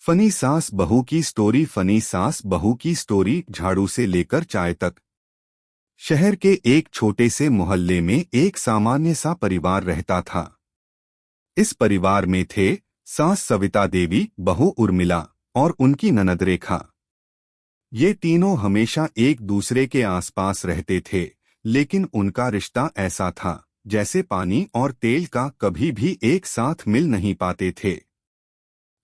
Funny सास बहू की स्टोरी। फनी सास बहू की स्टोरी। झाड़ू से लेकर चाय तक। शहर के एक छोटे से मोहल्ले में एक सामान्य सा परिवार रहता था। इस परिवार में थे सास सविता देवी, बहू उर्मिला और उनकी ननद रेखा। ये तीनों हमेशा एक दूसरे के आसपास रहते थे, लेकिन उनका रिश्ता ऐसा था जैसे पानी और तेल का, कभी भी एक साथ मिल नहीं पाते थे।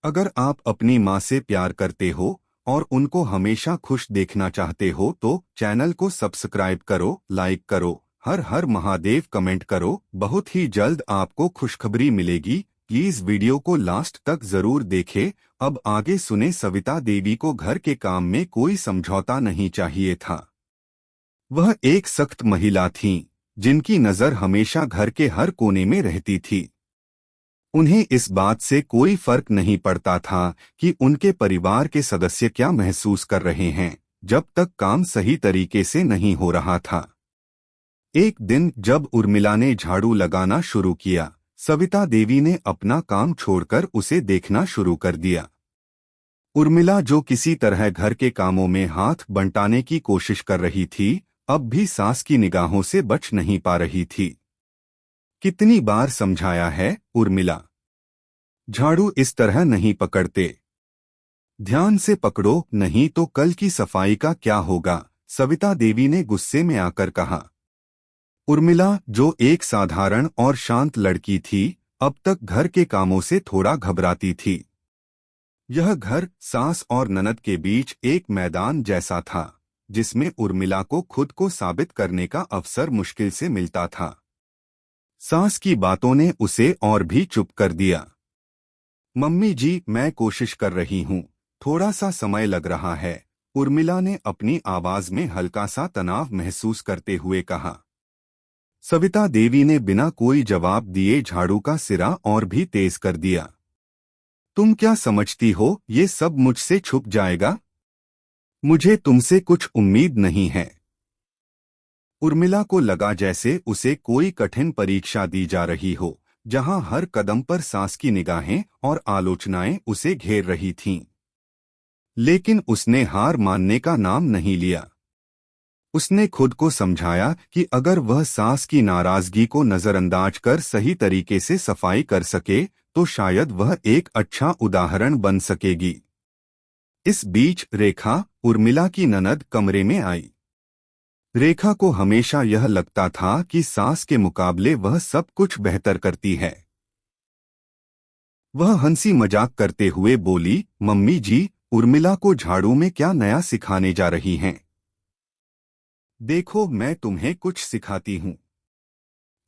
अगर आप अपनी माँ से प्यार करते हो और उनको हमेशा खुश देखना चाहते हो तो चैनल को सब्सक्राइब करो, लाइक करो, हर हर महादेव कमेंट करो। बहुत ही जल्द आपको खुशखबरी मिलेगी। प्लीज वीडियो को लास्ट तक जरूर देखें। अब आगे सुने। सविता देवी को घर के काम में कोई समझौता नहीं चाहिए था। वह एक सख्त महिला थीं, जिनकी नजर हमेशा घर के हर कोने में रहती थी। उन्हें इस बात से कोई फर्क नहीं पड़ता था कि उनके परिवार के सदस्य क्या महसूस कर रहे हैं, जब तक काम सही तरीके से नहीं हो रहा था। एक दिन जब उर्मिला ने झाड़ू लगाना शुरू किया, सविता देवी ने अपना काम छोड़कर उसे देखना शुरू कर दिया। उर्मिला, जो किसी तरह घर के कामों में हाथ बंटाने की कोशिश कर रही थी, अब भी सास की निगाहों से बच नहीं पा रही थी। कितनी बार समझाया है उर्मिला, झाड़ू इस तरह नहीं पकड़ते, ध्यान से पकड़ो, नहीं तो कल की सफाई का क्या होगा, सविता देवी ने गुस्से में आकर कहा। उर्मिला, जो एक साधारण और शांत लड़की थी, अब तक घर के कामों से थोड़ा घबराती थी। यह घर सास और ननद के बीच एक मैदान जैसा था, जिसमें उर्मिला को खुद को साबित करने का अवसर मुश्किल से मिलता था। सास की बातों ने उसे और भी चुप कर दिया। मम्मी जी, मैं कोशिश कर रही हूँ, थोड़ा सा समय लग रहा है, उर्मिला ने अपनी आवाज में हल्का सा तनाव महसूस करते हुए कहा। सविता देवी ने बिना कोई जवाब दिए झाड़ू का सिरा और भी तेज कर दिया। तुम क्या समझती हो ये सब मुझसे छुप जाएगा? मुझे तुमसे कुछ उम्मीद नहीं है। उर्मिला को लगा जैसे उसे कोई कठिन परीक्षा दी जा रही हो, जहां हर कदम पर सास की निगाहें और आलोचनाएं उसे घेर रही थीं। लेकिन उसने हार मानने का नाम नहीं लिया। उसने खुद को समझाया कि अगर वह सास की नाराजगी को नजरअंदाज कर सही तरीके से सफाई कर सके तो शायद वह एक अच्छा उदाहरण बन सकेगी। इस बीच रेखा, उर्मिला की ननद, कमरे में आई। रेखा को हमेशा यह लगता था कि सास के मुकाबले वह सब कुछ बेहतर करती है। वह हंसी मजाक करते हुए बोली, मम्मी जी, उर्मिला को झाड़ू में क्या नया सिखाने जा रही हैं? देखो, मैं तुम्हें कुछ सिखाती हूँ।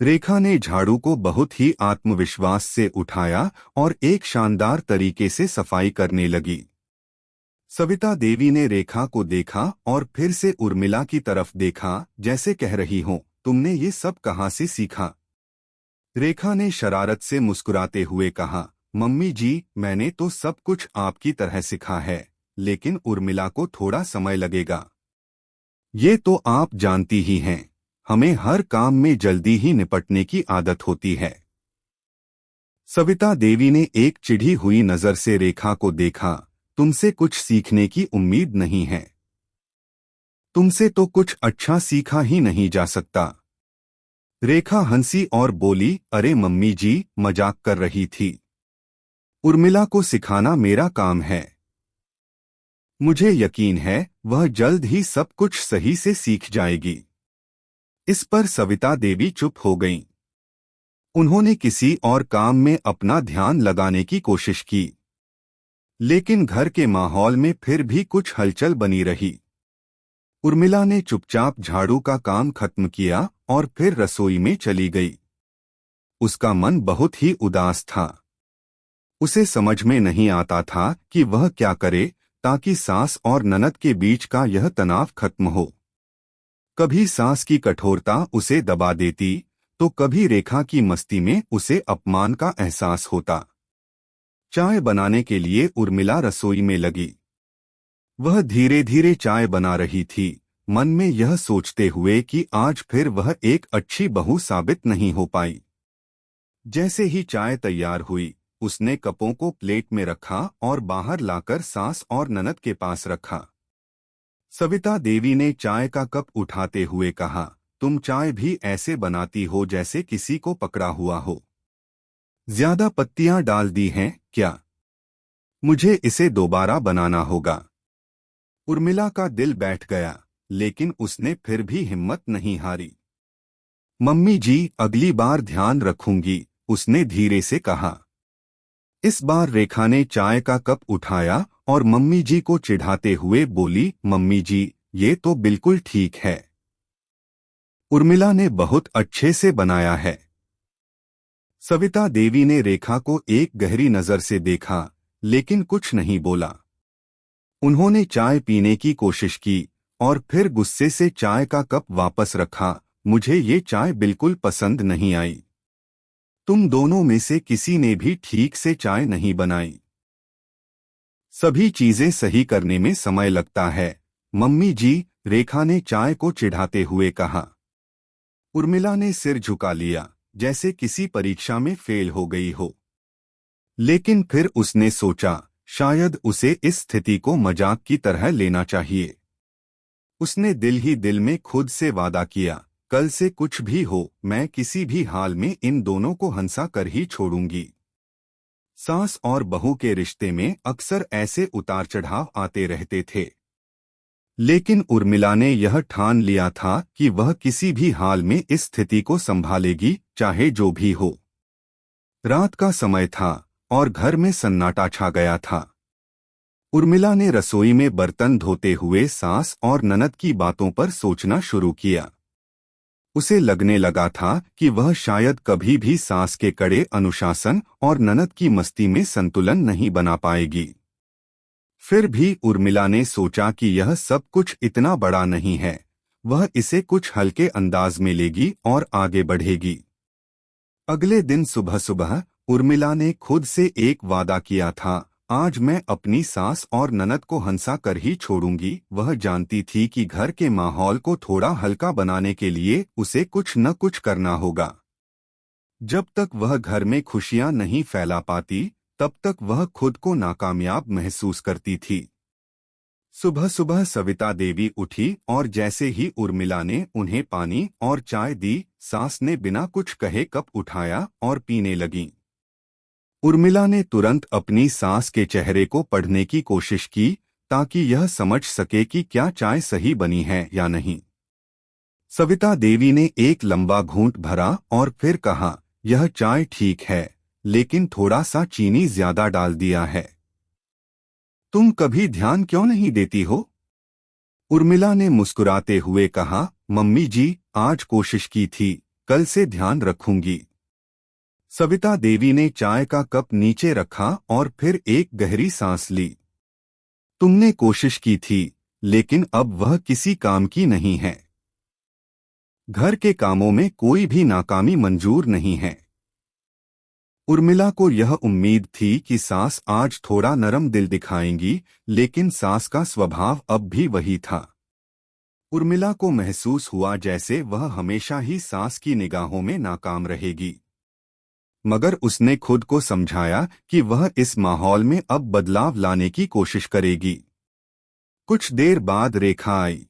रेखा ने झाड़ू को बहुत ही आत्मविश्वास से उठाया और एक शानदार तरीके से सफाई करने लगी। सविता देवी ने रेखा को देखा और फिर से उर्मिला की तरफ देखा, जैसे कह रही हो, तुमने ये सब कहाँ से सीखा? रेखा ने शरारत से मुस्कुराते हुए कहा, मम्मी जी, मैंने तो सब कुछ आपकी तरह सीखा है, लेकिन उर्मिला को थोड़ा समय लगेगा। ये तो आप जानती ही हैं, हमें हर काम में जल्दी ही निपटने की आदत होती है। सविता देवी ने एक चिढ़ी हुई नजर से रेखा को देखा, तुमसे कुछ सीखने की उम्मीद नहीं है। तुमसे तो कुछ अच्छा सीखा ही नहीं जा सकता। रेखा हंसी और बोली, अरे मम्मी जी, मजाक कर रही थी। उर्मिला को सिखाना मेरा काम है। मुझे यकीन है वह जल्द ही सब कुछ सही से सीख जाएगी। इस पर सविता देवी चुप हो गईं। उन्होंने किसी और काम में अपना ध्यान लगाने की कोशिश की, लेकिन घर के माहौल में फिर भी कुछ हलचल बनी रही। उर्मिला ने चुपचाप झाड़ू का काम खत्म किया और फिर रसोई में चली गई। उसका मन बहुत ही उदास था। उसे समझ में नहीं आता था कि वह क्या करे ताकि सास और ननद के बीच का यह तनाव खत्म हो। कभी सास की कठोरता उसे दबा देती, तो कभी रेखा की मस्ती में उसे अपमान का एहसास होता। चाय बनाने के लिए उर्मिला रसोई में लगी। वह धीरे धीरे चाय बना रही थी, मन में यह सोचते हुए कि आज फिर वह एक अच्छी बहू साबित नहीं हो पाई। जैसे ही चाय तैयार हुई, उसने कपों को प्लेट में रखा और बाहर लाकर सास और ननद के पास रखा। सविता देवी ने चाय का कप उठाते हुए कहा, तुम चाय भी ऐसे बनाती हो जैसे किसी को पकड़ा हुआ हो। ज्यादा पत्तियां डाल दी हैं क्या? मुझे इसे दोबारा बनाना होगा। उर्मिला का दिल बैठ गया, लेकिन उसने फिर भी हिम्मत नहीं हारी। मम्मी जी, अगली बार ध्यान रखूंगी, उसने धीरे से कहा। इस बार रेखा ने चाय का कप उठाया और मम्मी जी को चिढ़ाते हुए बोली, मम्मी जी, ये तो बिल्कुल ठीक है। उर्मिला ने बहुत अच्छे से बनाया है। सविता देवी ने रेखा को एक गहरी नजर से देखा, लेकिन कुछ नहीं बोला। उन्होंने चाय पीने की कोशिश की और फिर गुस्से से चाय का कप वापस रखा। मुझे ये चाय बिल्कुल पसंद नहीं आई। तुम दोनों में से किसी ने भी ठीक से चाय नहीं बनाई। सभी चीजें सही करने में समय लगता है। मम्मी जी, रेखा ने चाय को चिढ़ाते हुए कहा। उर्मिला ने सिर झुका लिया, जैसे किसी परीक्षा में फेल हो गई हो। लेकिन फिर उसने सोचा, शायद उसे इस स्थिति को मजाक की तरह लेना चाहिए। उसने दिल ही दिल में खुद से वादा किया, कल से कुछ भी हो, मैं किसी भी हाल में इन दोनों को हंसा कर ही छोड़ूंगी। सास और बहू के रिश्ते में अक्सर ऐसे उतार चढ़ाव आते रहते थे, लेकिन उर्मिला ने यह ठान लिया था कि वह किसी भी हाल में इस स्थिति को संभालेगी, चाहे जो भी हो। रात का समय था और घर में सन्नाटा छा गया था। उर्मिला ने रसोई में बर्तन धोते हुए सास और ननद की बातों पर सोचना शुरू किया। उसे लगने लगा था कि वह शायद कभी भी सास के कड़े अनुशासन और ननद की मस्ती में संतुलन नहीं बना पाएगी। फिर भी उर्मिला ने सोचा कि यह सब कुछ इतना बड़ा नहीं है, वह इसे कुछ हल्के अंदाज में लेगी और आगे बढ़ेगी। अगले दिन सुबह सुबह उर्मिला ने खुद से एक वादा किया था, आज मैं अपनी सास और ननद को हंसा कर ही छोड़ूंगी। वह जानती थी कि घर के माहौल को थोड़ा हल्का बनाने के लिए उसे कुछ न कुछ करना होगा। जब तक वह घर में खुशियां नहीं फैला पाती, तब तक वह खुद को नाकामयाब महसूस करती थी। सुबह सुबह सविता देवी उठी और जैसे ही उर्मिला ने उन्हें पानी और चाय दी, सास ने बिना कुछ कहे कप उठाया और पीने लगीं। उर्मिला ने तुरंत अपनी सास के चेहरे को पढ़ने की कोशिश की, ताकि यह समझ सके कि क्या चाय सही बनी है या नहीं। सविता देवी ने एक लंबा घूंट भरा और फिर कहा, यह चाय ठीक है, लेकिन थोड़ा सा चीनी ज्यादा डाल दिया है। तुम कभी ध्यान क्यों नहीं देती हो? उर्मिला ने मुस्कुराते हुए कहा, मम्मी जी, आज कोशिश की थी, कल से ध्यान रखूंगी। सविता देवी ने चाय का कप नीचे रखा और फिर एक गहरी सांस ली। तुमने कोशिश की थी, लेकिन अब वह किसी काम की नहीं है। घर के कामों में कोई भी नाकामी मंजूर नहीं है। उर्मिला को यह उम्मीद थी कि सास आज थोड़ा नरम दिल दिखाएंगी, लेकिन सास का स्वभाव अब भी वही था। उर्मिला को महसूस हुआ जैसे वह हमेशा ही सास की निगाहों में नाकाम रहेगी। मगर उसने खुद को समझाया कि वह इस माहौल में अब बदलाव लाने की कोशिश करेगी। कुछ देर बाद रेखा आई।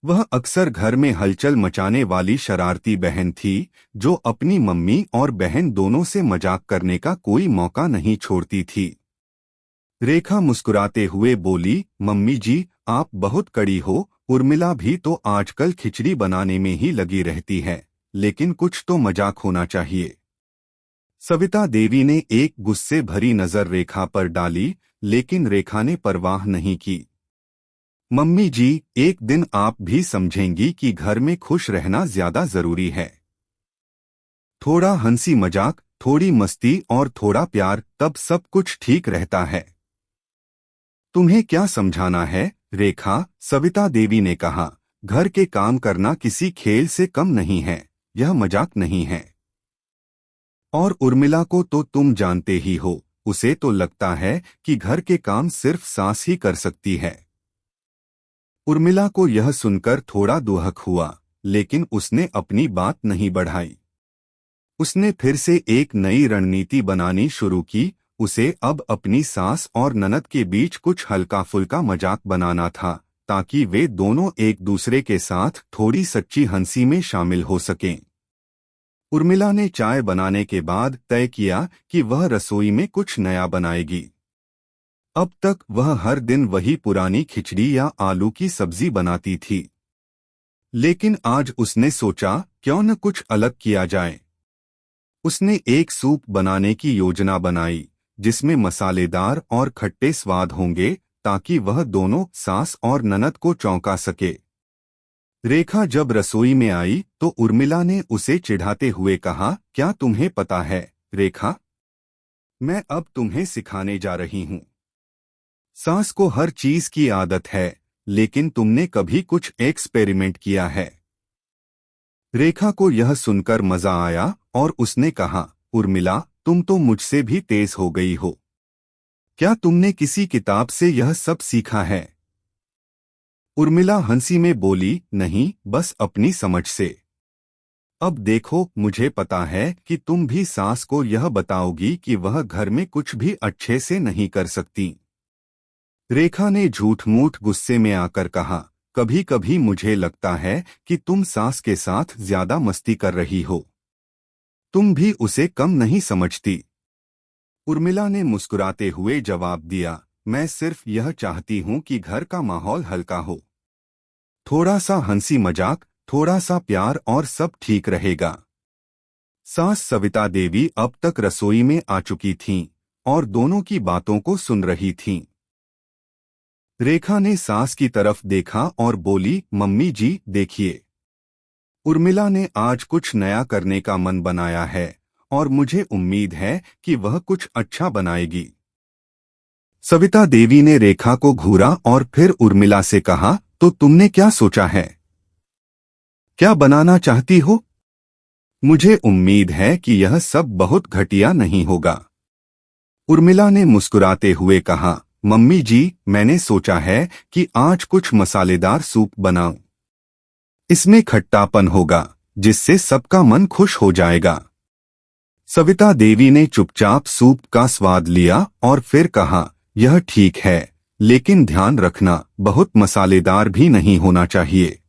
वह अक्सर घर में हलचल मचाने वाली शरारती बहन थी, जो अपनी मम्मी और बहन दोनों से मजाक करने का कोई मौका नहीं छोड़ती थी। रेखा मुस्कुराते हुए बोली, मम्मी जी, आप बहुत कड़ी हो। उर्मिला भी तो आजकल खिचड़ी बनाने में ही लगी रहती है, लेकिन कुछ तो मजाक होना चाहिए। सविता देवी ने एक गुस्से भरी नजर रेखा पर डाली, लेकिन रेखा ने परवाह नहीं की। मम्मी जी, एक दिन आप भी समझेंगी कि घर में खुश रहना ज्यादा जरूरी है। थोड़ा हंसी मजाक, थोड़ी मस्ती और थोड़ा प्यार, तब सब कुछ ठीक रहता है। तुम्हें क्या समझाना है रेखा? सविता देवी ने कहा, घर के काम करना किसी खेल से कम नहीं है, यह मजाक नहीं है। और उर्मिला को तो तुम जानते ही हो, उसे तो लगता है कि घर के काम सिर्फ सास ही कर सकती है। उर्मिला को यह सुनकर थोड़ा दुहक हुआ, लेकिन उसने अपनी बात नहीं बढ़ाई। उसने फिर से एक नई रणनीति बनानी शुरू की। उसे अब अपनी सास और ननद के बीच कुछ हल्का फुल्का मजाक बनाना था, ताकि वे दोनों एक दूसरे के साथ थोड़ी सच्ची हंसी में शामिल हो सकें। उर्मिला ने चाय बनाने के बाद तय किया कि वह रसोई में कुछ नया बनाएगी। अब तक वह हर दिन वही पुरानी खिचड़ी या आलू की सब्जी बनाती थी, लेकिन आज उसने सोचा क्यों न कुछ अलग किया जाए। उसने एक सूप बनाने की योजना बनाई, जिसमें मसालेदार और खट्टे स्वाद होंगे, ताकि वह दोनों सास और ननद को चौंका सके। रेखा जब रसोई में आई तो उर्मिला ने उसे चिढ़ाते हुए कहा, क्या तुम्हें पता है रेखा, मैं अब तुम्हें सिखाने जा रही हूँ। सास को हर चीज की आदत है, लेकिन तुमने कभी कुछ एक्सपेरिमेंट किया है? रेखा को यह सुनकर मजा आया और उसने कहा, उर्मिला, तुम तो मुझसे भी तेज हो गई हो। क्या तुमने किसी किताब से यह सब सीखा है? उर्मिला हंसी में बोली, नहीं, बस अपनी समझ से। अब देखो, मुझे पता है कि तुम भी सास को यह बताओगी कि वह घर में कुछ भी अच्छे से नहीं कर सकती। रेखा ने झूठ मूठ गुस्से में आकर कहा, कभी कभी मुझे लगता है कि तुम सास के साथ ज्यादा मस्ती कर रही हो। तुम भी उसे कम नहीं समझती। उर्मिला ने मुस्कुराते हुए जवाब दिया, मैं सिर्फ यह चाहती हूँ कि घर का माहौल हल्का हो। थोड़ा सा हंसी मजाक, थोड़ा सा प्यार और सब ठीक रहेगा। सास सविता देवी अब तक रसोई में आ चुकी थीं और दोनों की बातों को सुन रही थीं। रेखा ने सास की तरफ देखा और बोली, मम्मी जी देखिए, उर्मिला ने आज कुछ नया करने का मन बनाया है और मुझे उम्मीद है कि वह कुछ अच्छा बनाएगी। सविता देवी ने रेखा को घूरा और फिर उर्मिला से कहा, तो तुमने क्या सोचा है? क्या बनाना चाहती हो? मुझे उम्मीद है कि यह सब बहुत घटिया नहीं होगा। उर्मिला ने मुस्कुराते हुए कहा, मम्मी जी, मैंने सोचा है कि आज कुछ मसालेदार सूप बनाऊं। इसमें खट्टापन होगा, जिससे सबका मन खुश हो जाएगा। सविता देवी ने चुपचाप सूप का स्वाद लिया और फिर कहा, यह ठीक है, लेकिन ध्यान रखना, बहुत मसालेदार भी नहीं होना चाहिए।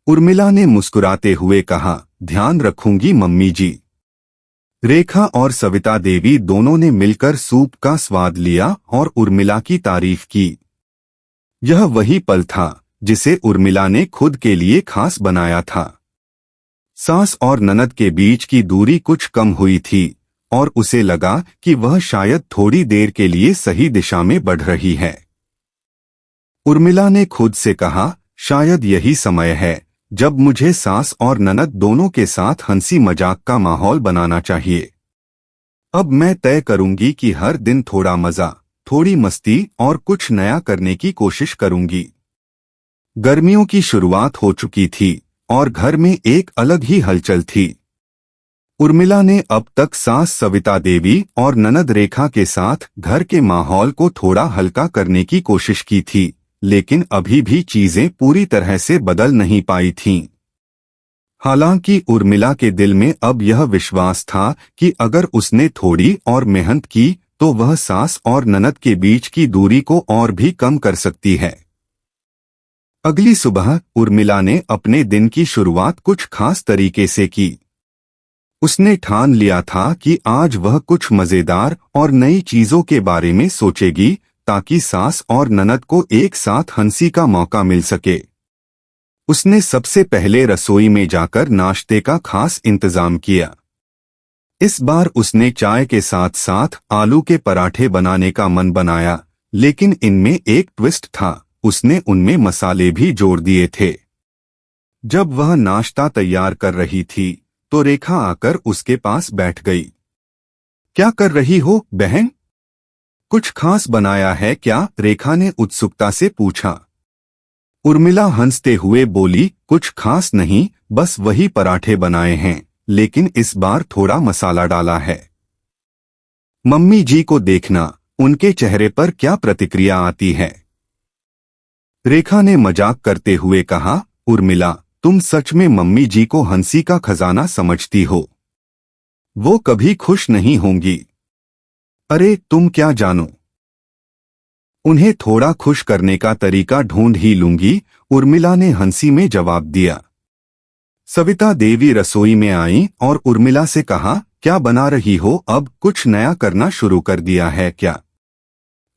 उर्मिला ने मुस्कुराते हुए कहा, ध्यान रखूंगी मम्मी जी। रेखा और सविता देवी दोनों ने मिलकर सूप का स्वाद लिया और उर्मिला की तारीफ की। यह वही पल था जिसे उर्मिला ने खुद के लिए खास बनाया था। सास और ननद के बीच की दूरी कुछ कम हुई थी और उसे लगा कि वह शायद थोड़ी देर के लिए सही दिशा में बढ़ रही है। उर्मिला ने खुद से कहा, शायद यही समय है जब मुझे सास और ननद दोनों के साथ हंसी मजाक का माहौल बनाना चाहिए। अब मैं तय करूंगी कि हर दिन थोड़ा मजा, थोड़ी मस्ती और कुछ नया करने की कोशिश करूंगी। गर्मियों की शुरुआत हो चुकी थी और घर में एक अलग ही हलचल थी। उर्मिला ने अब तक सास सविता देवी और ननद रेखा के साथ घर के माहौल को थोड़ा हल्का करने की कोशिश की थी, लेकिन अभी भी चीजें पूरी तरह से बदल नहीं पाई थीं। हालांकि उर्मिला के दिल में अब यह विश्वास था कि अगर उसने थोड़ी और मेहनत की तो वह सास और ननद के बीच की दूरी को और भी कम कर सकती है। अगली सुबह उर्मिला ने अपने दिन की शुरुआत कुछ खास तरीके से की। उसने ठान लिया था कि आज वह कुछ मजेदार और नई चीजों के बारे में सोचेगी, ताकि सास और ननद को एक साथ हंसी का मौका मिल सके। उसने सबसे पहले रसोई में जाकर नाश्ते का खास इंतजाम किया। इस बार उसने चाय के साथ साथ आलू के पराठे बनाने का मन बनाया, लेकिन इनमें एक ट्विस्ट था, उसने उनमें मसाले भी जोड़ दिए थे। जब वह नाश्ता तैयार कर रही थी तो रेखा आकर उसके पास बैठ गई। क्या कर रही हो बहन? कुछ खास बनाया है क्या? रेखा ने उत्सुकता से पूछा। उर्मिला हंसते हुए बोली, कुछ खास नहीं, बस वही पराठे बनाए हैं, लेकिन इस बार थोड़ा मसाला डाला है। मम्मी जी को देखना, उनके चेहरे पर क्या प्रतिक्रिया आती है। रेखा ने मजाक करते हुए कहा, उर्मिला, तुम सच में मम्मी जी को हंसी का खजाना समझती हो। वो कभी खुश नहीं होंगी। अरे तुम क्या जानो, उन्हें थोड़ा खुश करने का तरीका ढूंढ ही लूंगी, उर्मिला ने हंसी में जवाब दिया। सविता देवी रसोई में आईं और उर्मिला से कहा, क्या बना रही हो, अब कुछ नया करना शुरू कर दिया है क्या?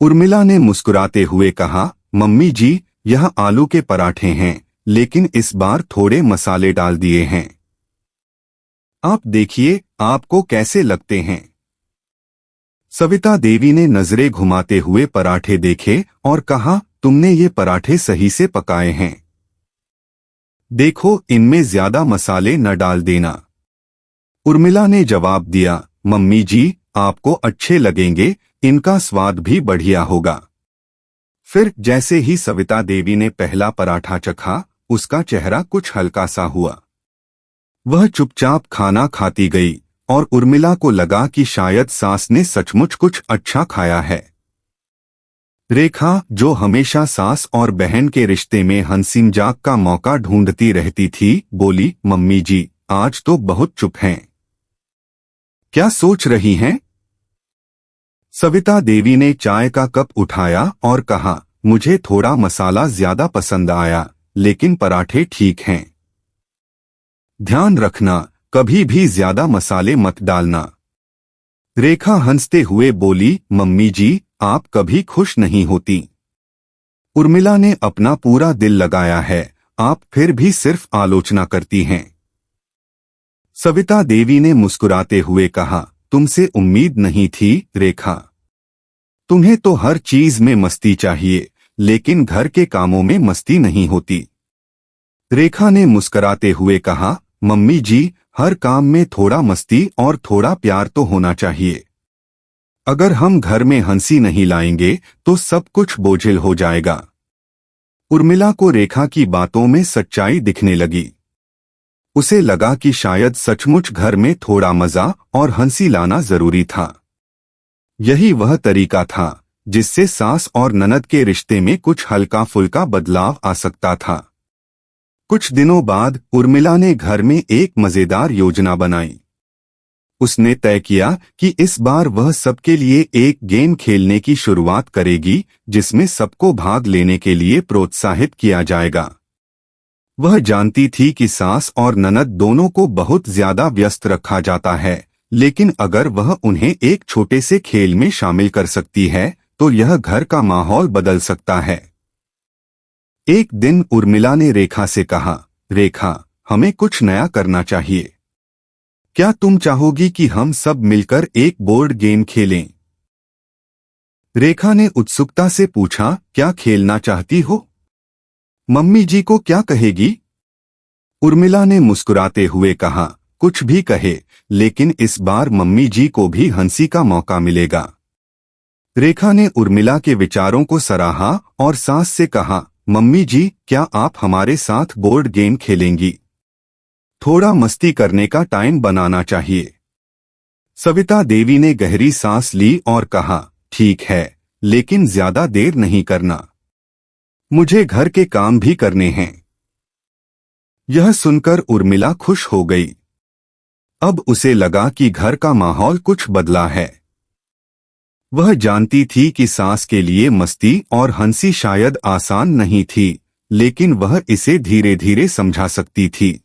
उर्मिला ने मुस्कुराते हुए कहा, मम्मी जी, यह आलू के पराठे हैं, लेकिन इस बार थोड़े मसाले डाल दिए हैं। आप देखिए आपको कैसे लगते हैं। सविता देवी ने नजरें घुमाते हुए पराठे देखे और कहा, तुमने ये पराठे सही से पकाए हैं। देखो इनमें ज्यादा मसाले न डाल देना। उर्मिला ने जवाब दिया, मम्मी जी, आपको अच्छे लगेंगे, इनका स्वाद भी बढ़िया होगा। फिर जैसे ही सविता देवी ने पहला पराठा चखा, उसका चेहरा कुछ हल्का सा हुआ। वह चुपचाप खाना खाती गई और उर्मिला को लगा कि शायद सास ने सचमुच कुछ अच्छा खाया है। रेखा, जो हमेशा सास और बहन के रिश्ते में हंसी मजाक का मौका ढूंढती रहती थी, बोली, मम्मी जी, आज तो बहुत चुप हैं। क्या सोच रही हैं? सविता देवी ने चाय का कप उठाया और कहा, मुझे थोड़ा मसाला ज्यादा पसंद आया, लेकिन पराठे ठीक हैं। ध्यान रखना, कभी भी ज्यादा मसाले मत डालना। रेखा हंसते हुए बोली, मम्मी जी, आप कभी खुश नहीं होती। उर्मिला ने अपना पूरा दिल लगाया है, आप फिर भी सिर्फ आलोचना करती हैं। सविता देवी ने मुस्कुराते हुए कहा, तुमसे उम्मीद नहीं थी रेखा। तुम्हें तो हर चीज में मस्ती चाहिए, लेकिन घर के कामों में मस्ती नहीं होती। रेखा ने मुस्कुराते हुए कहा, मम्मी जी, हर काम में थोड़ा मस्ती और थोड़ा प्यार तो होना चाहिए। अगर हम घर में हंसी नहीं लाएंगे तो सब कुछ बोझिल हो जाएगा। उर्मिला को रेखा की बातों में सच्चाई दिखने लगी। उसे लगा कि शायद सचमुच घर में थोड़ा मजा और हंसी लाना जरूरी था। यही वह तरीका था जिससे सास और ननद के रिश्ते में कुछ हल्का फुल्का बदलाव आ सकता था। कुछ दिनों बाद उर्मिला ने घर में एक मजेदार योजना बनाई। उसने तय किया कि इस बार वह सबके लिए एक गेम खेलने की शुरुआत करेगी, जिसमें सबको भाग लेने के लिए प्रोत्साहित किया जाएगा। वह जानती थी कि सास और ननद दोनों को बहुत ज्यादा व्यस्त रखा जाता है, लेकिन अगर वह उन्हें एक छोटे से खेल में शामिल कर सकती है तो यह घर का माहौल बदल सकता है। एक दिन उर्मिला ने रेखा से कहा, रेखा, हमें कुछ नया करना चाहिए। क्या तुम चाहोगी कि हम सब मिलकर एक बोर्ड गेम खेलें? रेखा ने उत्सुकता से पूछा, क्या खेलना चाहती हो? मम्मी जी को क्या कहेगी? उर्मिला ने मुस्कुराते हुए कहा, कुछ भी कहे, लेकिन इस बार मम्मी जी को भी हंसी का मौका मिलेगा। रेखा ने उर्मिला के विचारों को सराहा और सास से कहा, मम्मी जी, क्या आप हमारे साथ बोर्ड गेम खेलेंगी? थोड़ा मस्ती करने का टाइम बनाना चाहिए। सविता देवी ने गहरी सांस ली और कहा, ठीक है, लेकिन ज्यादा देर नहीं करना। मुझे घर के काम भी करने हैं। यह सुनकर उर्मिला खुश हो गई। अब उसे लगा कि घर का माहौल कुछ बदला है। वह जानती थी कि सास के लिए मस्ती और हंसी शायद आसान नहीं थी, लेकिन वह इसे धीरे धीरे समझा सकती थी।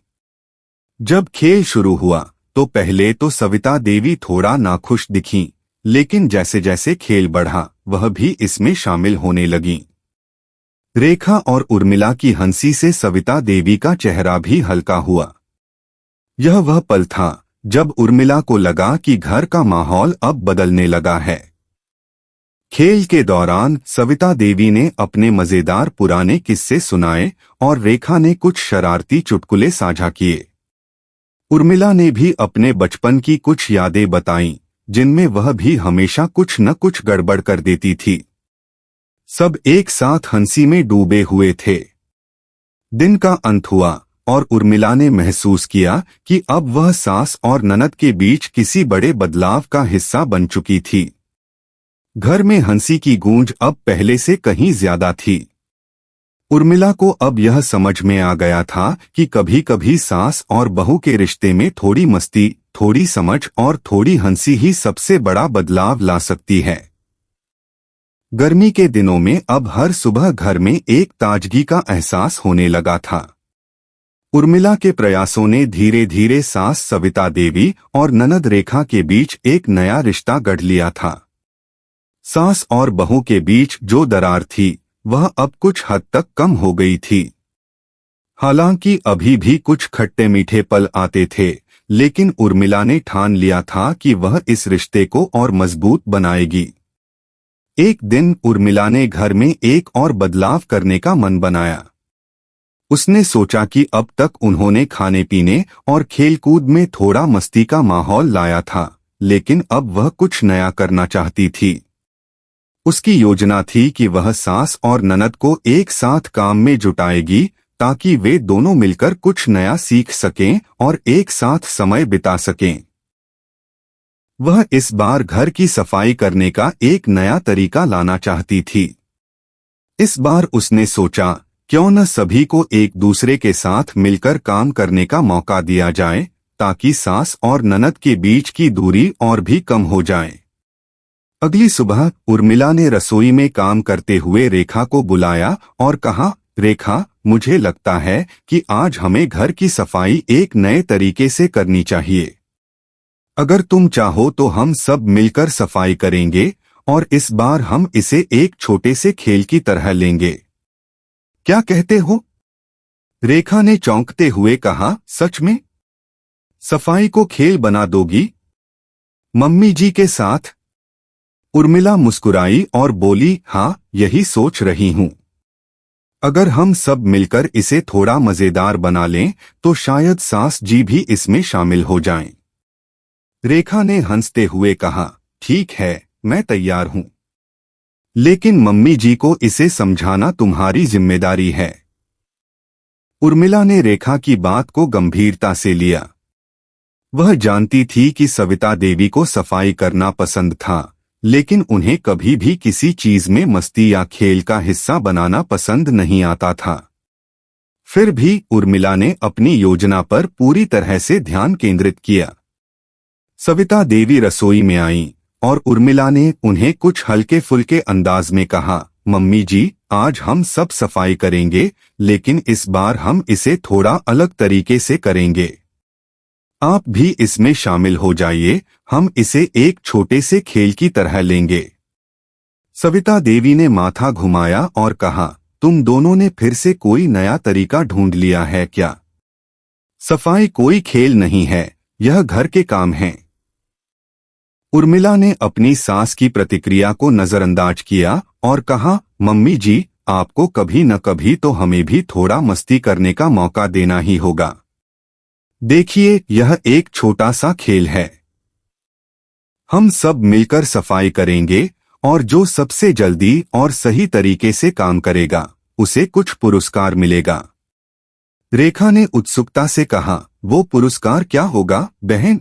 जब खेल शुरू हुआ तो पहले तो सविता देवी थोड़ा नाखुश दिखीं, लेकिन जैसे जैसे खेल बढ़ा वह भी इसमें शामिल होने लगीं। रेखा और उर्मिला की हंसी से सविता देवी का चेहरा भी हल्का हुआ। यह वह पल था जब उर्मिला को लगा कि घर का माहौल अब बदलने लगा है। खेल के दौरान सविता देवी ने अपने मजेदार पुराने किस्से सुनाए और रेखा ने कुछ शरारती चुटकुले साझा किए। उर्मिला ने भी अपने बचपन की कुछ यादें बताईं, जिनमें वह भी हमेशा कुछ न कुछ गड़बड़ कर देती थी। सब एक साथ हंसी में डूबे हुए थे। दिन का अंत हुआ और उर्मिला ने महसूस किया कि अब वह सास और ननद के बीच किसी बड़े बदलाव का हिस्सा बन चुकी थी। घर में हंसी की गूंज अब पहले से कहीं ज्यादा थी। उर्मिला को अब यह समझ में आ गया था कि कभी कभी सास और बहू के रिश्ते में थोड़ी मस्ती, थोड़ी समझ और थोड़ी हंसी ही सबसे बड़ा बदलाव ला सकती है। गर्मी के दिनों में अब हर सुबह घर में एक ताजगी का एहसास होने लगा था। उर्मिला के प्रयासों ने धीरे धीरे सास सविता देवी और ननद रेखा के बीच एक नया रिश्ता गढ़ लिया था। सास और बहू के बीच जो दरार थी वह अब कुछ हद तक कम हो गई थी। हालांकि अभी भी कुछ खट्टे मीठे पल आते थे, लेकिन उर्मिला ने ठान लिया था कि वह इस रिश्ते को और मजबूत बनाएगी। एक दिन उर्मिला ने घर में एक और बदलाव करने का मन बनाया। उसने सोचा कि अब तक उन्होंने खाने पीने और खेलकूद में थोड़ा मस्ती का माहौल लाया था, लेकिन अब वह कुछ नया करना चाहती थी। उसकी योजना थी कि वह सास और ननद को एक साथ काम में जुटाएगी ताकि वे दोनों मिलकर कुछ नया सीख सकें और एक साथ समय बिता सकें। वह इस बार घर की सफाई करने का एक नया तरीका लाना चाहती थी। इस बार उसने सोचा, क्यों न सभी को एक दूसरे के साथ मिलकर काम करने का मौका दिया जाए ताकि सास और ननद के बीच की दूरी और भी कम हो जाए। अगली सुबह उर्मिला ने रसोई में काम करते हुए रेखा को बुलाया और कहा, रेखा, मुझे लगता है कि आज हमें घर की सफाई एक नए तरीके से करनी चाहिए। अगर तुम चाहो तो हम सब मिलकर सफाई करेंगे और इस बार हम इसे एक छोटे से खेल की तरह लेंगे। क्या कहते हो? रेखा ने चौंकते हुए कहा, सच में? सफाई को खेल बना दोगी? मम्मी जी के साथ? उर्मिला मुस्कुराई और बोली, हाँ, यही सोच रही हूँ। अगर हम सब मिलकर इसे थोड़ा मजेदार बना लें तो शायद सास जी भी इसमें शामिल हो जाएं। रेखा ने हंसते हुए कहा, ठीक है, मैं तैयार हूँ। लेकिन मम्मी जी को इसे समझाना तुम्हारी जिम्मेदारी है। उर्मिला ने रेखा की बात को गंभीरता से लिया। वह जानती थी कि सविता देवी को सफाई करना पसंद था, लेकिन उन्हें कभी भी किसी चीज में मस्ती या खेल का हिस्सा बनाना पसंद नहीं आता था। फिर भी उर्मिला ने अपनी योजना पर पूरी तरह से ध्यान केंद्रित किया। सविता देवी रसोई में आईं और उर्मिला ने उन्हें कुछ हल्के फुल्के अंदाज में कहा, मम्मी जी, आज हम सब सफाई करेंगे, लेकिन इस बार हम इसे थोड़ा अलग तरीके से करेंगे। आप भी इसमें शामिल हो जाइए, हम इसे एक छोटे से खेल की तरह लेंगे। सविता देवी ने माथा घुमाया और कहा, तुम दोनों ने फिर से कोई नया तरीका ढूंढ लिया है क्या? सफाई कोई खेल नहीं है, यह घर के काम है। उर्मिला ने अपनी सास की प्रतिक्रिया को नजरअंदाज किया और कहा, मम्मी जी, आपको कभी न कभी तो हमें भी थोड़ा मस्ती करने का मौका देना ही होगा। देखिए, यह एक छोटा सा खेल है। हम सब मिलकर सफाई करेंगे और जो सबसे जल्दी और सही तरीके से काम करेगा उसे कुछ पुरस्कार मिलेगा। रेखा ने उत्सुकता से कहा, वो पुरस्कार क्या होगा बहन?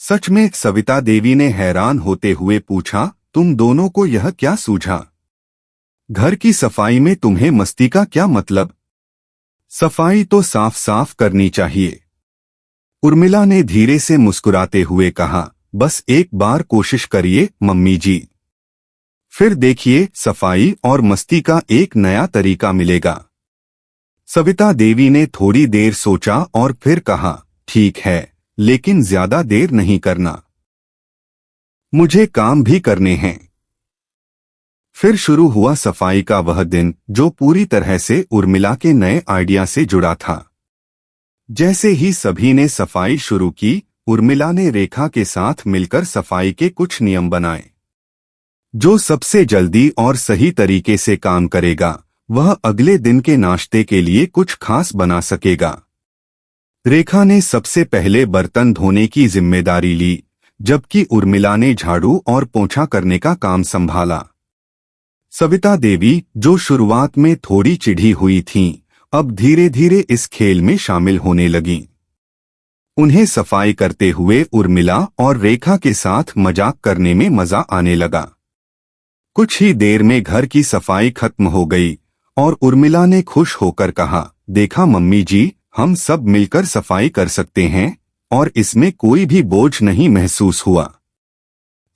सच में? सविता देवी ने हैरान होते हुए पूछा, तुम दोनों को यह क्या सूझा? घर की सफाई में तुम्हें मस्ती का क्या मतलब? सफाई तो साफ साफ करनी चाहिए। उर्मिला ने धीरे से मुस्कुराते हुए कहा, बस एक बार कोशिश करिए मम्मी जी, फिर देखिए सफाई और मस्ती का एक नया तरीका मिलेगा। सविता देवी ने थोड़ी देर सोचा और फिर कहा, ठीक है, लेकिन ज्यादा देर नहीं करना, मुझे काम भी करने हैं। फिर शुरू हुआ सफाई का वह दिन जो पूरी तरह से उर्मिला के नए आइडिया से जुड़ा था। जैसे ही सभी ने सफाई शुरू की, उर्मिला ने रेखा के साथ मिलकर सफाई के कुछ नियम बनाए। जो सबसे जल्दी और सही तरीके से काम करेगा वह अगले दिन के नाश्ते के लिए कुछ खास बना सकेगा। रेखा ने सबसे पहले बर्तन धोने की जिम्मेदारी ली, जबकि उर्मिला ने झाड़ू और पोंछा करने का काम संभाला। सविता देवी, जो शुरुआत में थोड़ी चिढ़ी हुई थीं, अब धीरे धीरे इस खेल में शामिल होने लगीं। उन्हें सफाई करते हुए उर्मिला और रेखा के साथ मजाक करने में मजा आने लगा। कुछ ही देर में घर की सफाई खत्म हो गई और उर्मिला ने खुश होकर कहा, देखा मम्मी जी, हम सब मिलकर सफाई कर सकते हैं और इसमें कोई भी बोझ नहीं महसूस हुआ।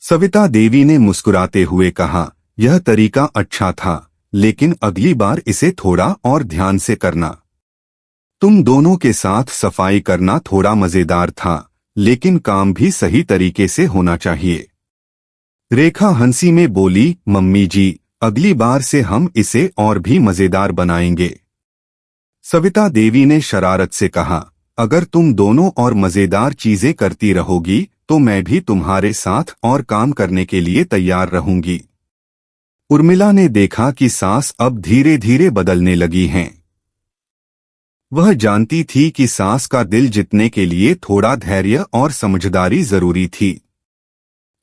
सविता देवी ने मुस्कुराते हुए कहा, यह तरीका अच्छा था, लेकिन अगली बार इसे थोड़ा और ध्यान से करना। तुम दोनों के साथ सफाई करना थोड़ा मजेदार था, लेकिन काम भी सही तरीके से होना चाहिए। रेखा हंसी में बोली, मम्मी जी, अगली बार से हम इसे और भी मजेदार बनाएंगे। सविता देवी ने शरारत से कहा, अगर तुम दोनों और मजेदार चीजें करती रहोगी तो मैं भी तुम्हारे साथ और काम करने के लिए तैयार रहूंगी। उर्मिला ने देखा कि सास अब धीरे धीरे बदलने लगी हैं। वह जानती थी कि सास का दिल जीतने के लिए थोड़ा धैर्य और समझदारी जरूरी थी।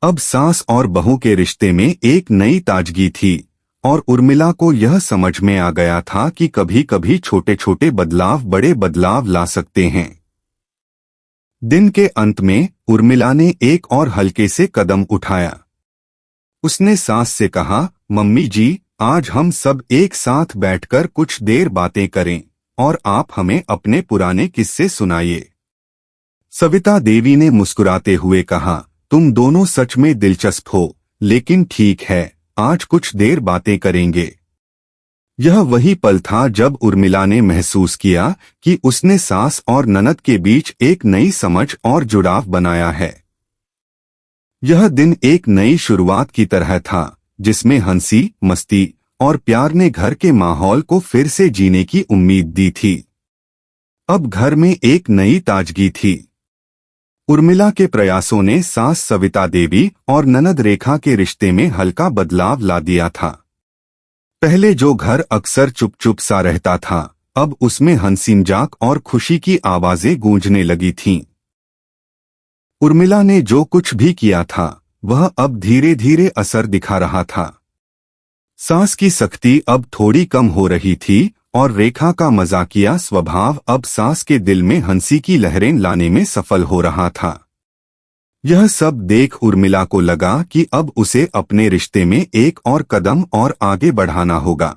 अब सास और बहू के रिश्ते में एक नई ताजगी थी और उर्मिला को यह समझ में आ गया था कि कभी कभी छोटे छोटे बदलाव बड़े बदलाव ला सकते हैं। दिन के अंत में उर्मिला ने एक और हल्के से कदम उठाया। उसने सास से कहा, मम्मी जी, आज हम सब एक साथ बैठकर कुछ देर बातें करें और आप हमें अपने पुराने किस्से सुनाइए। सविता देवी ने मुस्कुराते हुए कहा, तुम दोनों सच में दिलचस्प हो, लेकिन ठीक है, आज कुछ देर बातें करेंगे। यह वही पल था जब उर्मिला ने महसूस किया कि उसने सास और ननद के बीच एक नई समझ और जुड़ाव बनाया है। यह दिन एक नई शुरुआत की तरह था, जिसमें हंसी, मस्ती और प्यार ने घर के माहौल को फिर से जीने की उम्मीद दी थी। अब घर में एक नई ताजगी थी। उर्मिला के प्रयासों ने सास सविता देवी और ननद रेखा के रिश्ते में हल्का बदलाव ला दिया था। पहले जो घर अक्सर चुप चुप सा रहता था, अब उसमें हंसी मजाक और खुशी की आवाजें गूंजने लगी थीं। उर्मिला ने जो कुछ भी किया था, वह अब धीरे धीरे असर दिखा रहा था। सास की सख्ती अब थोड़ी कम हो रही थी और रेखा का मजाकिया स्वभाव अब सास के दिल में हंसी की लहरें लाने में सफल हो रहा था। यह सब देख उर्मिला को लगा कि अब उसे अपने रिश्ते में एक और कदम और आगे बढ़ाना होगा।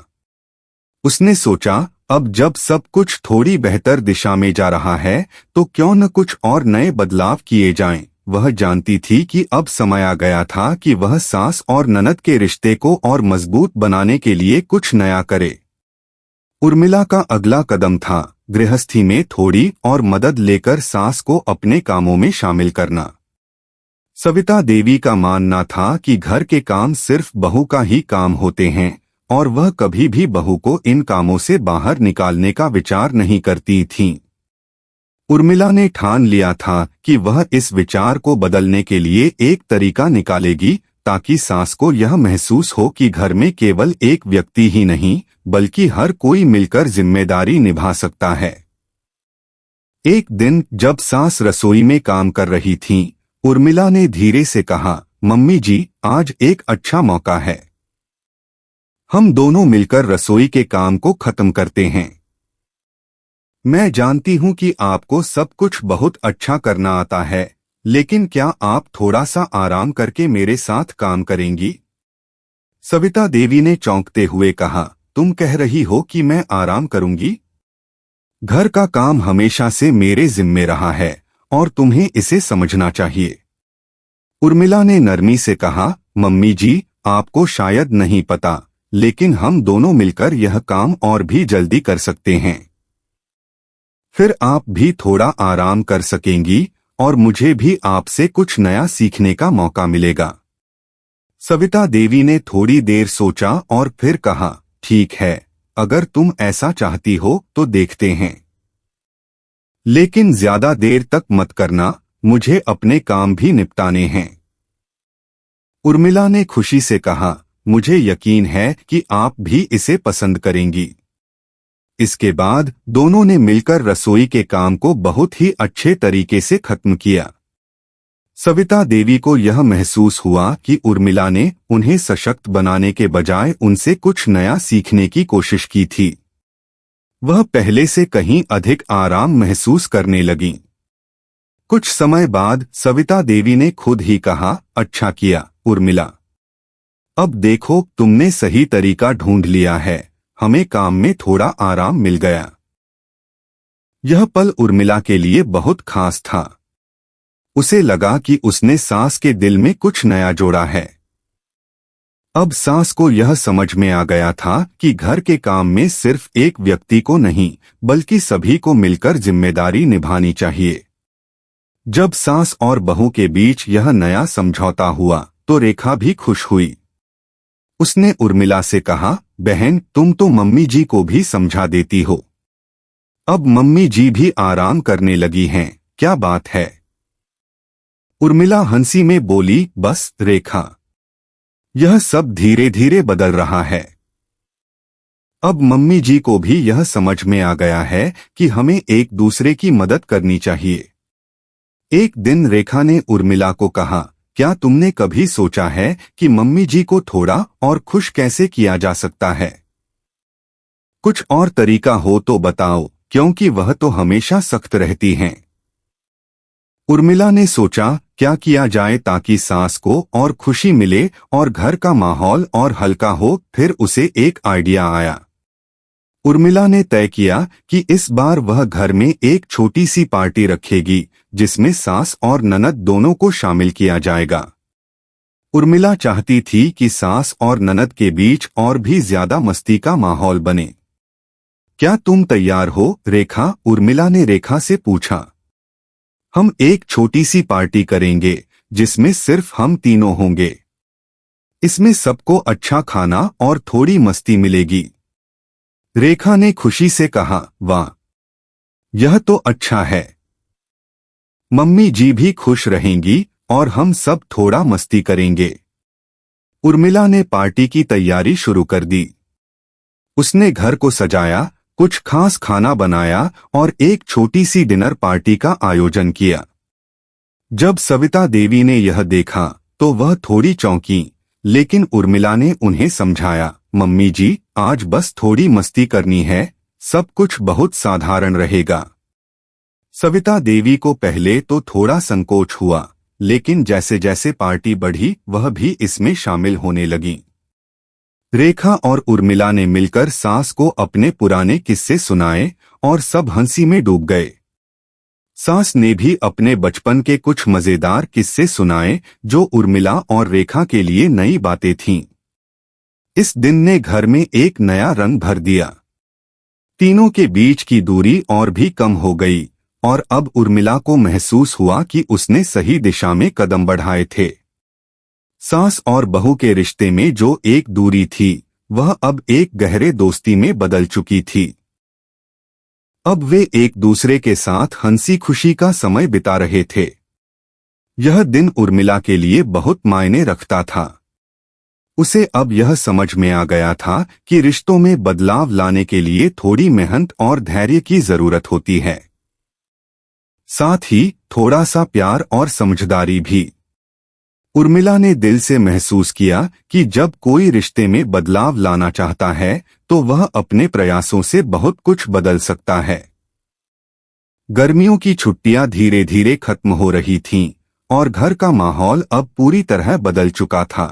उसने सोचा, अब जब सब कुछ थोड़ी बेहतर दिशा में जा रहा है तो क्यों न कुछ और नए बदलाव किए जाएं। वह जानती थी कि अब समय आ गया था कि वह सास और ननद के रिश्ते को और मजबूत बनाने के लिए कुछ नया करे। उर्मिला का अगला कदम था गृहस्थी में थोड़ी और मदद लेकर सास को अपने कामों में शामिल करना। सविता देवी का मानना था कि घर के काम सिर्फ बहू का ही काम होते हैं और वह कभी भी बहू को इन कामों से बाहर निकालने का विचार नहीं करती थीं। उर्मिला ने ठान लिया था कि वह इस विचार को बदलने के लिए एक तरीका निकालेगी, ताकि सास को यह महसूस हो कि घर में केवल एक व्यक्ति ही नहीं बल्कि हर कोई मिलकर जिम्मेदारी निभा सकता है। एक दिन जब सास रसोई में काम कर रही थीं, उर्मिला ने धीरे से कहा, मम्मी जी, आज एक अच्छा मौका है। हम दोनों मिलकर रसोई के काम को खत्म करते हैं। मैं जानती हूं कि आपको सब कुछ बहुत अच्छा करना आता है, लेकिन क्या आप थोड़ा सा आराम करके मेरे साथ काम करेंगी? सविता देवी ने चौंकते हुए कहा, तुम कह रही हो कि मैं आराम करूंगी? घर का काम हमेशा से मेरे जिम्मे रहा है और तुम्हें इसे समझना चाहिए। उर्मिला ने नरमी से कहा, मम्मी जी, आपको शायद नहीं पता, लेकिन हम दोनों मिलकर यह काम और भी जल्दी कर सकते हैं। फिर आप भी थोड़ा आराम कर सकेंगी और मुझे भी आपसे कुछ नया सीखने का मौका मिलेगा। सविता देवी ने थोड़ी देर सोचा और फिर कहा, ठीक है, अगर तुम ऐसा चाहती हो तो देखते हैं, लेकिन ज्यादा देर तक मत करना, मुझे अपने काम भी निपटाने हैं। उर्मिला ने खुशी से कहा, मुझे यकीन है कि आप भी इसे पसंद करेंगी। इसके बाद दोनों ने मिलकर रसोई के काम को बहुत ही अच्छे तरीके से खत्म किया। सविता देवी को यह महसूस हुआ कि उर्मिला ने उन्हें सशक्त बनाने के बजाय उनसे कुछ नया सीखने की कोशिश की थी। वह पहले से कहीं अधिक आराम महसूस करने लगीं। कुछ समय बाद सविता देवी ने खुद ही कहा, अच्छा किया उर्मिला, अब देखो तुमने सही तरीका ढूंढ लिया है, हमें काम में थोड़ा आराम मिल गया। यह पल उर्मिला के लिए बहुत खास था। उसे लगा कि उसने सास के दिल में कुछ नया जोड़ा है। अब सास को यह समझ में आ गया था कि घर के काम में सिर्फ एक व्यक्ति को नहीं बल्कि सभी को मिलकर जिम्मेदारी निभानी चाहिए। जब सास और बहू के बीच यह नया समझौता हुआ तो रेखा भी खुश हुई। उसने उर्मिला से कहा, बहन तुम तो मम्मी जी को भी समझा देती हो। अब मम्मी जी भी आराम करने लगी हैं, क्या बात है। उर्मिला हंसी में बोली, बस रेखा, यह सब धीरे धीरे बदल रहा है। अब मम्मी जी को भी यह समझ में आ गया है कि हमें एक दूसरे की मदद करनी चाहिए। एक दिन रेखा ने उर्मिला को कहा, क्या तुमने कभी सोचा है कि मम्मी जी को थोड़ा और खुश कैसे किया जा सकता है? कुछ और तरीका हो तो बताओ, क्योंकि वह तो हमेशा सख्त रहती हैं। उर्मिला ने सोचा, क्या किया जाए ताकि सास को और खुशी मिले और घर का माहौल और हल्का हो। फिर उसे एक आइडिया आया। उर्मिला ने तय किया कि इस बार वह घर में एक छोटी सी पार्टी रखेगी जिसमें सास और ननद दोनों को शामिल किया जाएगा। उर्मिला चाहती थी कि सास और ननद के बीच और भी ज्यादा मस्ती का माहौल बने। क्या तुम तैयार हो रेखा? उर्मिला ने रेखा से पूछा। हम एक छोटी सी पार्टी करेंगे जिसमें सिर्फ हम तीनों होंगे। इसमें सबको अच्छा खाना और थोड़ी मस्ती मिलेगी। रेखा ने खुशी से कहा, वाह, यह तो अच्छा है। मम्मी जी भी खुश रहेंगी और हम सब थोड़ा मस्ती करेंगे। उर्मिला ने पार्टी की तैयारी शुरू कर दी। उसने घर को सजाया, कुछ खास खाना बनाया और एक छोटी सी डिनर पार्टी का आयोजन किया। जब सविता देवी ने यह देखा तो वह थोड़ी चौंकी, लेकिन उर्मिला ने उन्हें समझाया, मम्मी जी, आज बस थोड़ी मस्ती करनी है, सब कुछ बहुत साधारण रहेगा। सविता देवी को पहले तो थोड़ा संकोच हुआ, लेकिन जैसे जैसे पार्टी बढ़ी वह भी इसमें शामिल होने लगी। रेखा और उर्मिला ने मिलकर सास को अपने पुराने किस्से सुनाए और सब हंसी में डूब गए। सास ने भी अपने बचपन के कुछ मजेदार किस्से सुनाए जो उर्मिला और रेखा के लिए नई बातें थीं। इस दिन ने घर में एक नया रंग भर दिया। तीनों के बीच की दूरी और भी कम हो गई और अब उर्मिला को महसूस हुआ कि उसने सही दिशा में कदम बढ़ाए थे। सास और बहू के रिश्ते में जो एक दूरी थी वह अब एक गहरे दोस्ती में बदल चुकी थी। अब वे एक दूसरे के साथ हंसी खुशी का समय बिता रहे थे। यह दिन उर्मिला के लिए बहुत मायने रखता था। उसे अब यह समझ में आ गया था कि रिश्तों में बदलाव लाने के लिए थोड़ी मेहनत और धैर्य की जरूरत होती है, साथ ही थोड़ा सा प्यार और समझदारी भी। उर्मिला ने दिल से महसूस किया कि जब कोई रिश्ते में बदलाव लाना चाहता है तो वह अपने प्रयासों से बहुत कुछ बदल सकता है। गर्मियों की छुट्टियां धीरे धीरे खत्म हो रही थीं और घर का माहौल अब पूरी तरह बदल चुका था।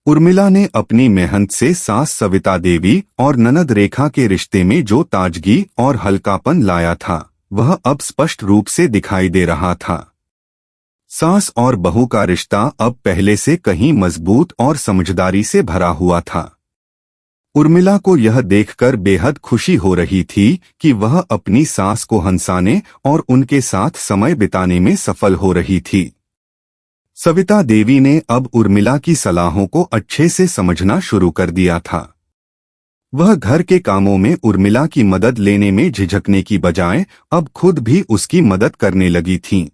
उर्मिला ने अपनी मेहनत से सास सविता देवी और ननद रेखा के रिश्ते में जो ताजगी और हल्कापन लाया था वह अब स्पष्ट रूप से दिखाई दे रहा था। सास और बहू का रिश्ता अब पहले से कहीं मजबूत और समझदारी से भरा हुआ था। उर्मिला को यह देखकर बेहद खुशी हो रही थी कि वह अपनी सास को हंसाने और उनके साथ समय बिताने में सफल हो रही थी। सविता देवी ने अब उर्मिला की सलाहों को अच्छे से समझना शुरू कर दिया था। वह घर के कामों में उर्मिला की मदद लेने में झिझकने की बजाय अब खुद भी उसकी मदद करने लगी थीं।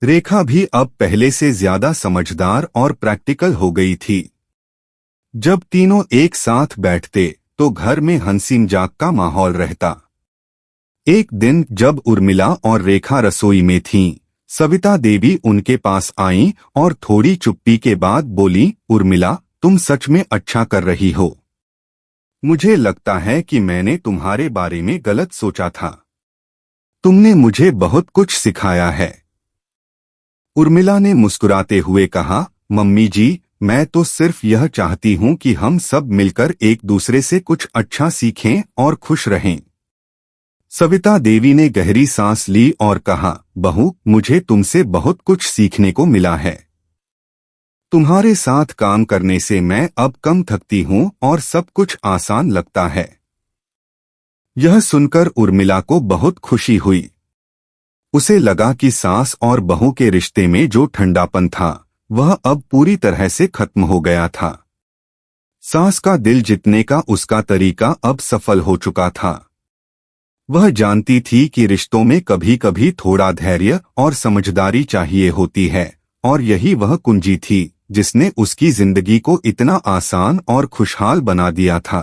रेखा भी अब पहले से ज्यादा समझदार और प्रैक्टिकल हो गई थी। जब तीनों एक साथ बैठते तो घर में हंसी मजाक का माहौल रहता। एक दिन जब उर्मिला और रेखा रसोई में थीं, सविता देवी उनके पास आईं और थोड़ी चुप्पी के बाद बोली, उर्मिला, तुम सच में अच्छा कर रही हो। मुझे लगता है कि मैंने तुम्हारे बारे में गलत सोचा था। तुमने मुझे बहुत कुछ सिखाया है। उर्मिला ने मुस्कुराते हुए कहा, मम्मी जी, मैं तो सिर्फ यह चाहती हूँ कि हम सब मिलकर एक दूसरे से कुछ अच्छा सीखें और खुश रहें। सविता देवी ने गहरी सांस ली और कहा, बहू, मुझे तुमसे बहुत कुछ सीखने को मिला है। तुम्हारे साथ काम करने से मैं अब कम थकती हूँ और सब कुछ आसान लगता है। यह सुनकर उर्मिला को बहुत खुशी हुई। उसे लगा कि सास और बहू के रिश्ते में जो ठंडापन था वह अब पूरी तरह से खत्म हो गया था। सास का दिल जीतने का उसका तरीका अब सफल हो चुका था। वह जानती थी कि रिश्तों में कभी कभी थोड़ा धैर्य और समझदारी चाहिए होती है, और यही वह कुंजी थी जिसने उसकी जिंदगी को इतना आसान और खुशहाल बना दिया था।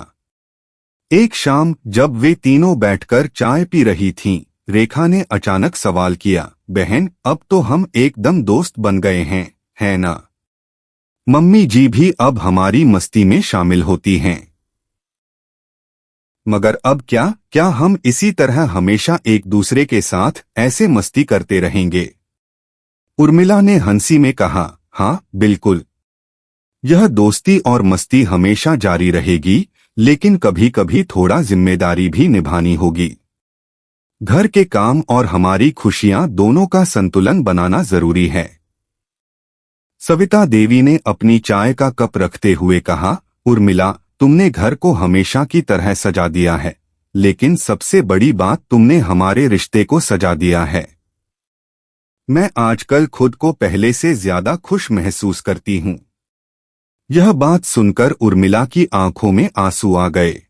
एक शाम जब वे तीनों बैठकर चाय पी रही थीं, रेखा ने अचानक सवाल किया, बहन, अब तो हम एकदम दोस्त बन गए हैं, है ना? मम्मी जी भी अब हमारी मस्ती में शामिल होती हैं। मगर अब क्या हम इसी तरह हमेशा एक दूसरे के साथ ऐसे मस्ती करते रहेंगे? उर्मिला ने हंसी में कहा, हाँ बिल्कुल। यह दोस्ती और मस्ती हमेशा जारी रहेगी, लेकिन कभी कभी थोड़ा जिम्मेदारी भी निभानी होगी। घर के काम और हमारी खुशियां दोनों का संतुलन बनाना जरूरी है। सविता देवी ने अपनी चाय का कप रखते हुए कहा, उर्मिला, तुमने घर को हमेशा की तरह सजा दिया है, लेकिन सबसे बड़ी बात, तुमने हमारे रिश्ते को सजा दिया है। मैं आजकल खुद को पहले से ज्यादा खुश महसूस करती हूँ। यह बात सुनकर उर्मिला की आंखों में आंसू आ गए।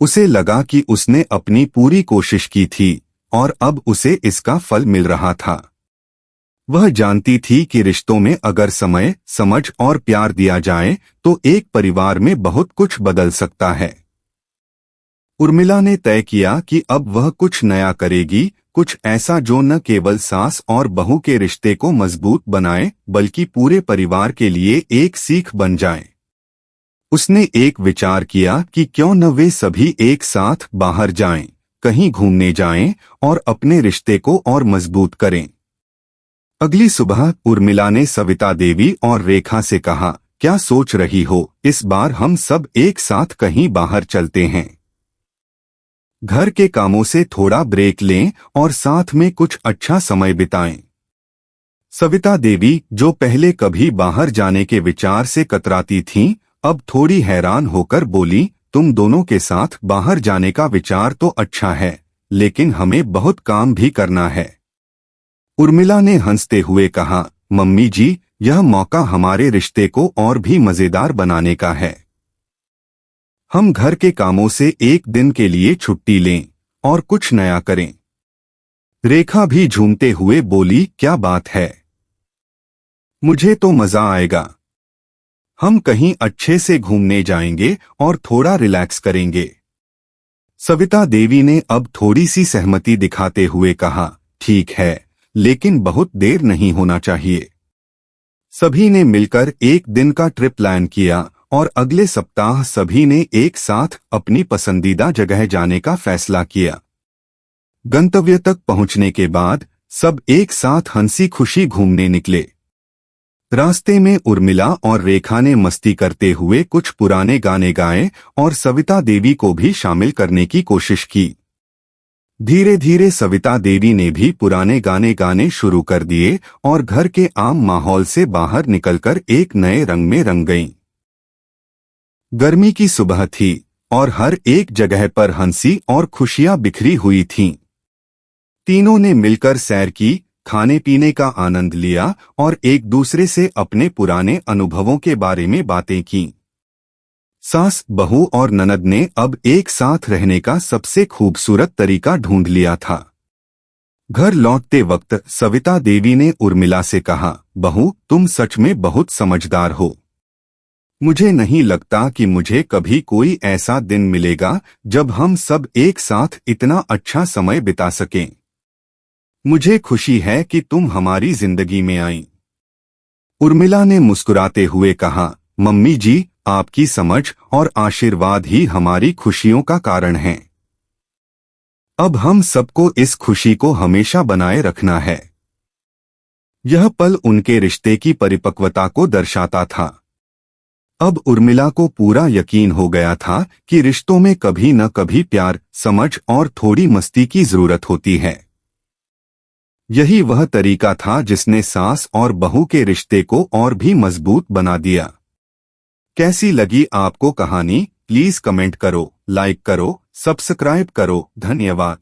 उसे लगा कि उसने अपनी पूरी कोशिश की थी और अब उसे इसका फल मिल रहा था। वह जानती थी कि रिश्तों में अगर समय, समझ और प्यार दिया जाए तो एक परिवार में बहुत कुछ बदल सकता है। उर्मिला ने तय किया कि अब वह कुछ नया करेगी, कुछ ऐसा जो न केवल सास और बहू के रिश्ते को मजबूत बनाए बल्कि पूरे परिवार के लिए एक सीख बन जाए। उसने एक विचार किया कि क्यों न वे सभी एक साथ बाहर जाएं, कहीं घूमने जाएं और अपने रिश्ते को और मजबूत करें। अगली सुबह उर्मिला ने सविता देवी और रेखा से कहा, क्या सोच रही हो, इस बार हम सब एक साथ कहीं बाहर चलते हैं। घर के कामों से थोड़ा ब्रेक लें और साथ में कुछ अच्छा समय बिताएं। सविता देवी, जो पहले कभी बाहर जाने के विचार से कतराती थीं, अब थोड़ी हैरान होकर बोली, तुम दोनों के साथ बाहर जाने का विचार तो अच्छा है, लेकिन हमें बहुत काम भी करना है। उर्मिला ने हंसते हुए कहा, मम्मी जी, यह मौका हमारे रिश्ते को और भी मजेदार बनाने का है। हम घर के कामों से एक दिन के लिए छुट्टी लें और कुछ नया करें। रेखा भी झूमते हुए बोली, क्या बात है, मुझे तो मजा आएगा। हम कहीं अच्छे से घूमने जाएंगे और थोड़ा रिलैक्स करेंगे। सविता देवी ने अब थोड़ी सी सहमति दिखाते हुए कहा, ठीक है, लेकिन बहुत देर नहीं होना चाहिए। सभी ने मिलकर एक दिन का ट्रिप प्लान किया और अगले सप्ताह सभी ने एक साथ अपनी पसंदीदा जगह जाने का फैसला किया। गंतव्य तक पहुंचने के बाद सब एक साथ हंसी खुशी घूमने निकले। रास्ते में उर्मिला और रेखा ने मस्ती करते हुए कुछ पुराने गाने गाए और सविता देवी को भी शामिल करने की कोशिश की। धीरे धीरे सविता देवी ने भी पुराने गाने गाने शुरू कर दिए और घर के आम माहौल से बाहर निकलकर एक नए रंग में रंग गईं। गर्मी की सुबह थी और हर एक जगह पर हंसी और खुशियां बिखरी हुई थीं। तीनों ने मिलकर सैर की, खाने पीने का आनंद लिया और एक दूसरे से अपने पुराने अनुभवों के बारे में बातें की। सास, बहू और ननद ने अब एक साथ रहने का सबसे खूबसूरत तरीका ढूंढ लिया था। घर लौटते वक्त सविता देवी ने उर्मिला से कहा, बहू, तुम सच में बहुत समझदार हो। मुझे नहीं लगता कि मुझे कभी कोई ऐसा दिन मिलेगा जब हम सब एक साथ इतना अच्छा समय बिता सकें। मुझे खुशी है कि तुम हमारी जिंदगी में आई। उर्मिला ने मुस्कुराते हुए कहा, मम्मी जी, आपकी समझ और आशीर्वाद ही हमारी खुशियों का कारण हैं। अब हम सबको इस खुशी को हमेशा बनाए रखना है। यह पल उनके रिश्ते की परिपक्वता को दर्शाता था। अब उर्मिला को पूरा यकीन हो गया था कि रिश्तों में कभी न कभी प्यार, समझ और थोड़ी मस्ती की जरूरत होती है। यही वह तरीका था जिसने सास और बहू के रिश्ते को और भी मजबूत बना दिया। कैसी लगी आपको कहानी? प्लीज कमेंट करो, लाइक करो, सब्सक्राइब करो। धन्यवाद।